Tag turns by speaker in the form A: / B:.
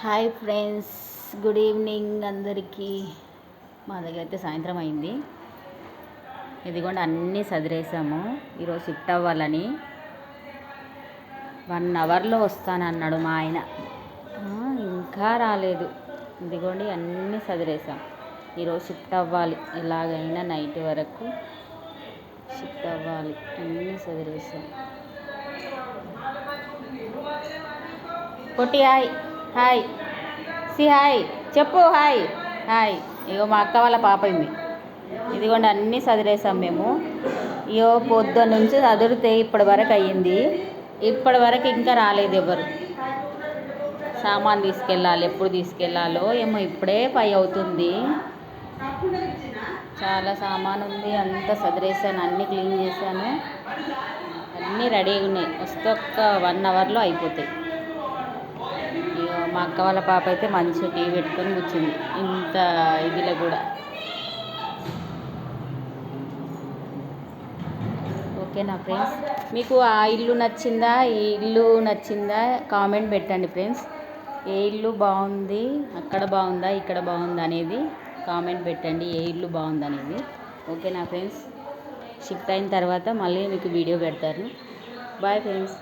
A: Hi friends, good evening అందరికీ. మా దగ్గర అయితే సాయంత్రం అయింది. ఇదిగోండి అన్నీ సదిరేసాము. ఈరోజు షిఫ్ట్ అవ్వాలని 1 అవర్లో వస్తానన్నాడు మా ఆయన. ఇంకా రాలేదు. ఇదిగోండి అన్నీ సదిరేసాం. ఈరోజు షిఫ్ట్ అవ్వాలి, ఎలాగైనా నైట్ వరకు షిఫ్ట్ అవ్వాలి. అన్నీ సదిరేసాం. పొట్టి హాయ్ హాయ్ సి హాయ్ చెప్పు హాయ్ హాయ్. ఇగో మా అక్క వాళ్ళ పాప ఇదిగోండి అన్నీ సదిరేసాం మేము. ఇగో పొద్దున్న నుంచి సదిరితే ఇప్పటి వరకు అయ్యింది. ఇప్పటి వరకు ఇంకా రాలేదు ఎవరు. సామాన్ తీసుకెళ్ళాలి, ఎప్పుడు తీసుకెళ్ళాలో ఏమో. ఇప్పుడే 5 అవుతుంది. చాలా సామాన్ ఉంది, అంతా సదిరేసాను, అన్నీ క్లీన్ చేశాను, అన్నీ రెడీగా ఉన్నాయి. వస్తే ఒక్క 1 అవర్లో అయిపోతాయి. మా అక్క వాళ్ళ పాప అయితే మంచిగా టీవీ పెట్టుకొని కూర్చుంది ఇంత ఇదిలో కూడా. ఓకేనా ఫ్రెండ్స్, మీకు ఆ ఇల్లు నచ్చిందా, ఈ ఇల్లు నచ్చిందా కామెంట్ పెట్టండి ఫ్రెండ్స్. ఏ ఇల్లు బాగుంది, అక్కడ బాగుందా, ఇక్కడ బాగుందా అనేది కామెంట్ పెట్టండి. ఏ ఇల్లు బాగుంది అనేది. ఓకేనా ఫ్రెండ్స్, షిఫ్ట్ అయిన తర్వాత మళ్ళీ మీకు వీడియో పెడతాను. Bye friends.